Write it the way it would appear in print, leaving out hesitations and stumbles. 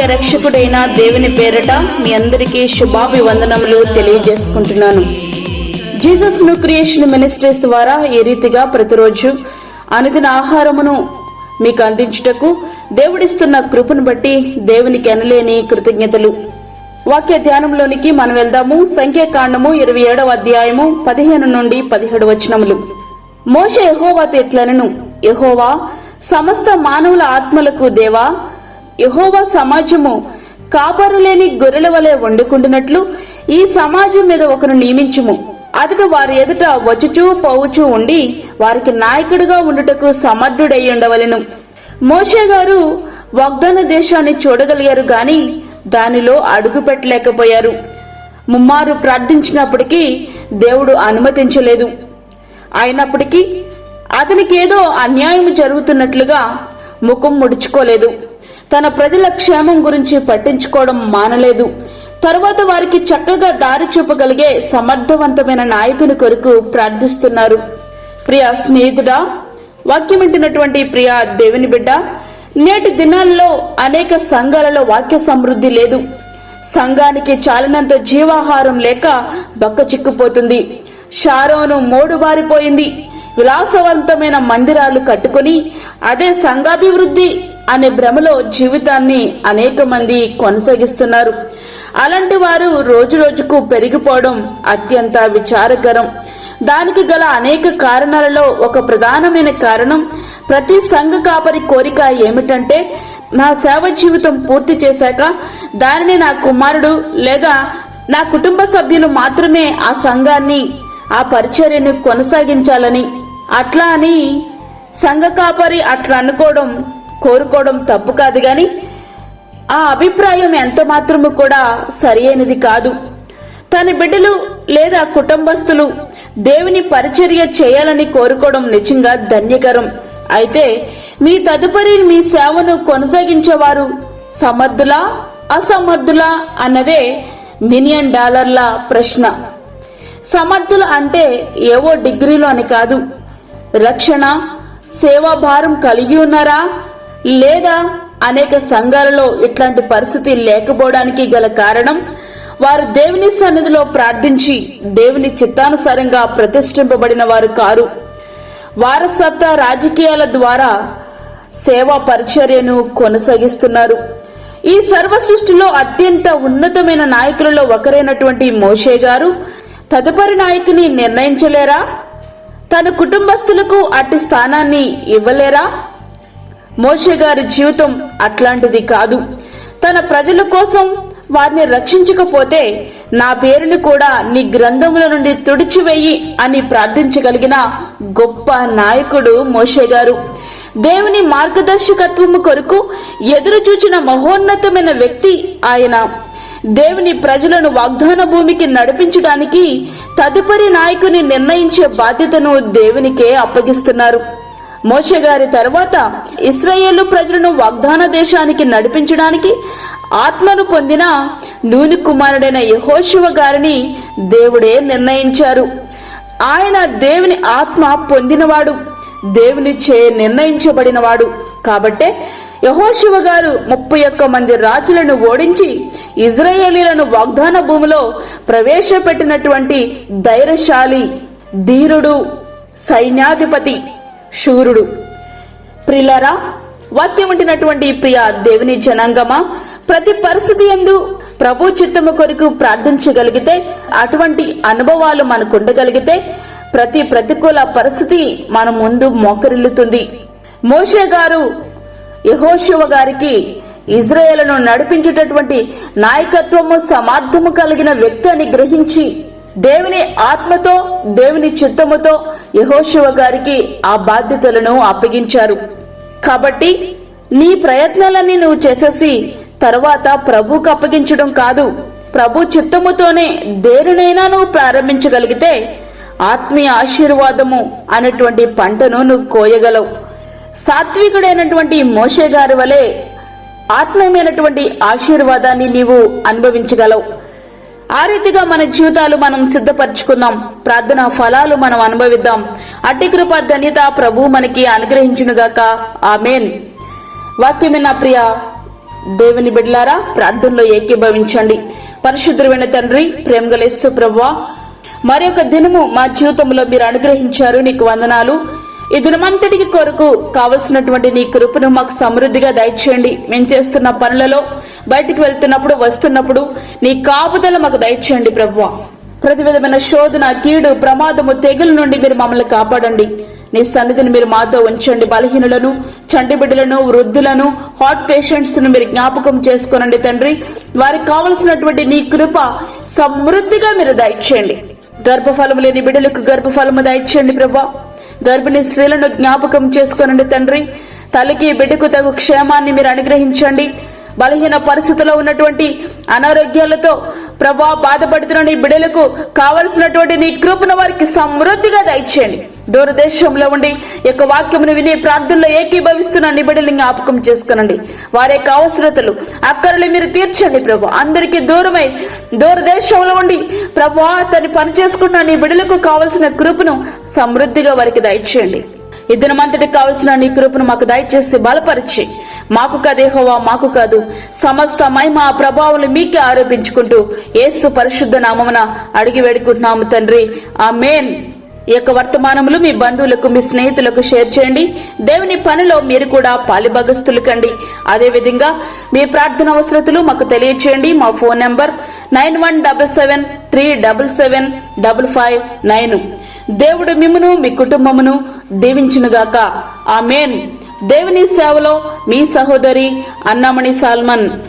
ప్రియ రక్షకుడైన దేవుని పేరట మీ అందరికీ శుభాభివందనములు తెలియజేసుకుంటున్నాను. జీసస్ న్యూ క్రియేషన్ మినిస్ట్రీస్ ద్వారా ఈ రీతిగా ప్రతిరోజు అనుదిన ఆహారమును మీకు అందించుటకు దేవుడిస్తున్న కృపను బట్టి దేవునికి ఎనలేని కృతజ్ఞతలు. వాక్య ధ్యానంలోనికి మనం వెళ్దాము. సంఖ్యాకాండము 27వ అధ్యాయము 15 నుండి 17 వచనములు. మోషే యెహోవాతో ఇట్లనెను, యెహోవా సమస్త మానవుల ఆత్మలకు దేవా, యెహోవా సమాజము కాపరులేని గొర్రెల వలె వండుకుంటున్నట్లు ఈ సమాజం మీద ఒకరు నియమించుము. అతడు వారి ఎదుట వచ్చుచూ పోవుచూ ఉండి వారికి నాయకుడిగా ఉండుటకు సమర్థుడై ఉండవలెను. మోషే గారు వాగ్దాన దేశాన్ని చూడగలిగారు గాని దానిలో అడుగు పెట్టలేకపోయారు. ముమ్మారు ప్రార్థించినప్పటికీ దేవుడు అనుమతించలేదు. అయినప్పటికీ అతనికి ఏదో అన్యాయం జరుగుతున్నట్లుగా ముఖం ముడుచుకోలేదు. తన ప్రజల క్షేమం గురించి పట్టించుకోవడం మానలేదు. తరువాత వారికి చక్కగా దారి చూపగలిగే సమర్థవంతమైన నాయకుని కొరకు ప్రార్థిస్తున్నారు. ప్రియ స్నేహితుడా, వాక్యం వింటున్నటువంటి ప్రియ దేవుని బిడ్డ, నేటి దినాల్లో అనేక సంఘాలలో వాక్య సమృద్ధి లేదు. సంఘానికి చాలినంత జీవాహారం లేక బక్క చిక్కుపోతుంది. షారోను మోడుబారిపోయింది. విలాసవంతమైన మందిరాలు కట్టుకుని అదే సంఘాభివృద్ధి అనే భ్రమలో జీవితాన్ని అనేక మంది కొనసాగిస్తున్నారు. అలాంటి వారు రోజు రోజుకు పెరిగిపోవడం అత్యంత విచారకరం. దానికి గల అనేక కారణాలలో ఒక ప్రధానమైన కారణం, ప్రతి సంఘ కాపరి కోరిక ఏమిటంటే, నా సేవ జీవితం పూర్తి చేశాక దానిని నా కుమారుడు లేదా నా కుటుంబ సభ్యులు మాత్రమే ఆ సంఘాన్ని, ఆ పరిచర్యను కొనసాగించాలని. అట్లా అని సంఘ కాపరి అట్లా అనుకోవడం, కోరుకోవడం తప్పు కాదు, గాని ఆ అభిప్రాయం ఎంత మాత్రము కూడా సరియైనది కాదు. తన బిడ్డలు లేదా కుటుంబస్తులు దేవుని పరిచర్య చేయాలని కోరుకోవడం నిజంగా ధన్యకరం. అయితే మీ తదుపరి మీ సేవను కొనసాగించేవారు సమర్థులా అసమర్థులా అన్నదే $1,000,000 ప్రశ్న. సమర్థులు అంటే ఏవో డిగ్రీలు అని కాదు. రక్షణ, సేవాభారం కలిగి ఉన్నారా లేదా? అనేక సంఘాలలో ఇట్లాంటి పరిస్థితి లేకపోవడానికి గల కారణం, వారు దేవుని సన్నిధిలో ప్రార్థించి దేవుని చిత్తానుసారంగా ప్రతిష్ఠింపబడిన వారు కారు. వారసత్వ రాజకీయాల ద్వారా సేవా పరిచర్యను కొనసాగిస్తున్నారు. ఈ సర్వ సృష్టిలో అత్యంత ఉన్నతమైన నాయకులలో ఒకరైనటువంటి మోషే గారు తదుపరి నాయకుని నిర్ణయించలేరా? తన కుటుంబస్తులకు అట్టి స్థానాన్ని ఇవ్వలేరా? మోషే గారి జీవితం అట్లాంటిది కాదు. తన ప్రజల కోసం వారిని రక్షించకపోతే నా పేరుని కూడా నీ గ్రంథముల నుండి తుడిచివేయి అని ప్రార్థించగలిగిన గొప్ప నాయకుడు మోషే గారు. దేవుని మార్గదర్శకత్వము కొరకు ఎదురు చూచిన మహోన్నతమైన వ్యక్తి ఆయన. దేవుని ప్రజలను వాగ్దాన భూమికి నడిపించడానికి తదుపరి నాయకుని నిర్ణయించే బాధ్యతను దేవునికే అప్పగిస్తున్నారు. మోషే గారి తర్వాత ఇశ్రాయేలు ప్రజలను వాగ్దాన దేశానికి నడిపించడానికి ఆత్మను పొందిన నూని కుమారుడైన యెహోషువ గారిని దేవుడే నిర్ణయించారు. ఆయన దేవుని ఆత్మ పొందినవాడు, దేవునిచే నిర్ణయించబడినవాడు. కాబట్టే యెహోషువ గారు 31 మంది రాజులను ఓడించి ఇశ్రాయేలీయులను వాగ్దాన భూమిలో ప్రవేశపెట్టినటువంటి ధైర్యశాలి, ధీరుడు, సైన్యాధిపతి, శూరుడు. ప్రియులారా, వాక్యం ఉంటున్నటువంటి ప్రియ దేవుని జనాంగమా, ప్రతి పరిస్థితి యందు ప్రభు చిత్తము కొరకు ప్రార్థించగలిగితే, అటువంటి అనుభవాలు మనకు ఉండగలిగితే ప్రతి ప్రతికూల పరిస్థితి మన ముందు మోకరిల్లుతుంది. మోషే గారు యెహోషువ గారికి ఇజ్రాయేలును నడిపించేటటువంటి నాయకత్వము, సమర్థము కలిగిన వ్యక్తి అని గ్రహించి దేవుని ఆత్మతో, దేవుని చిత్తముతో యెహోషువ గారికి ఆ బాధ్యతలను అప్పగించారు. కాబట్టి నీ ప్రయత్నాలన్నీ నువ్వు చేసేసి తర్వాత ప్రభువుకు అప్పగించడం కాదు. ప్రభు చిత్తముతోనే దేనినైనా నువ్వు ప్రారంభించగలిగితే ఆత్మీయ ఆశీర్వాదము అనేటువంటి పంటను నువ్వు కోయగలవు. సాత్వికుడైనటువంటి మోషే గారి వలె ఆత్మీయమైనటువంటి ఆశీర్వాదాన్ని నీవు అనుభవించగలవు. ఆ రీతిగా మన జీవితాలు మనం సిద్ధపరచుకుందాం. ప్రార్థన ఫలాలు మనం అనుభవిద్దాం. అట్టి కృప ధన్యత ప్రభు మనకి అనుగ్రహించునుగాక. ఆమేన్. వాక్యమే నా ప్రియ దేవుని బిడ్డలారా, ప్రార్థనలో ఏకీభవించండి. పరిశుద్ధుడైన తండ్రి, ప్రేమగల యేసు ప్రభువా, మరి ఒక దినము మా జీవితంలో మీరు అనుగ్రహించారు, నీకు వందనాలు. ఈ దినమంతటికి కొరకు కావలసినటువంటి నీ కృపను మాకు సమృద్ధిగా దయచేయండి. మేము చేస్తున్న పనులలో, బయటికి వెళ్తున్నప్పుడు, వస్తున్నప్పుడు నీ కాపుదల మాకు దయచేయండి ప్రభువా. ప్రతి విధమైన శోధన, కీడు, ప్రమాదము, తెగులు నుండి మీరు మమ్మల్ని కాపాడండి. నీ సన్నిధిని మీరు మాతో ఉంచండి. బలహీనులను, చంటి బిడ్డలను, వృద్ధులను, హార్ట్ పేషెంట్స్ ను మీరు జ్ఞాపకం చేసుకోనండి తండ్రి. వారికి కావలసినటువంటి నీ కృప సమృద్ధిగా మీరు దయచేయండి. గర్భఫలము లేని బిడ్డలకు గర్భఫలము దయచేయండి ప్రభా. గర్భిణీ స్త్రీలను జ్ఞాపకం చేసుకోనండి తండ్రి. తల్లికి బిడ్డకు తగు క్షేమాన్ని మీరు అనుగ్రహించండి. బలహీన పరిస్థితుల్లో ఉన్నటువంటి అనారోగ్యాలతో ప్రభా బాధపడుతున్న నీ బిడ్డలకు కావలసినటువంటి నీ కృపను వారికి సమృద్ధిగా దయచేయండి. దూరదేశంలో ఉండి యొక్క వాక్యమును విని ప్రార్థనలో ఏకీభవిస్తున్న నీ బిడ్డలు జ్ఞాపకం చేసుకునండి. వారి యొక్క అవసరతలు, అక్కర్లు మీరు తీర్చండి ప్రభు. అందరికీ దూరమై దూరదేశంలో ఉండి ప్రభు తను పని చేసుకుంటున్న నీ బిడ్డలకు కావలసిన కృపను సమృద్ధిగా వారికి దయచేయండి. ఈ దినమంతటికి కావలసిన నీ కృపను మాకు దయచేసి బలపరిచి, మాకు కాదు యెహోవా, మాకు కాదు, సమస్త మహిమ ప్రభావం మీకే ఆరోపించుకుంటూ యేసు పరిశుద్ధ నామమున అడిగి వేడుకుంటున్నాము తండ్రి, ఆమేన్. ఈ యొక్క వర్తమానములు మీ బంధువులకు, మీ స్నేహితులకు షేర్ చేయండి. దేవుని పనిలో మీరు కూడా పాలిభాగస్తులు కండి. అదే విధంగా మీ ప్రార్థన అవసరతలు మాకు తెలియచేయండి. మా ఫోన్ నంబర్ 9177377559. దేవుడు మిమ్మును, మీ కుటుంబమును దీవించునుగాక. ఆమేన్. దేవుని సేవలో మీ సహోదరి అన్నామణి సాల్మన్.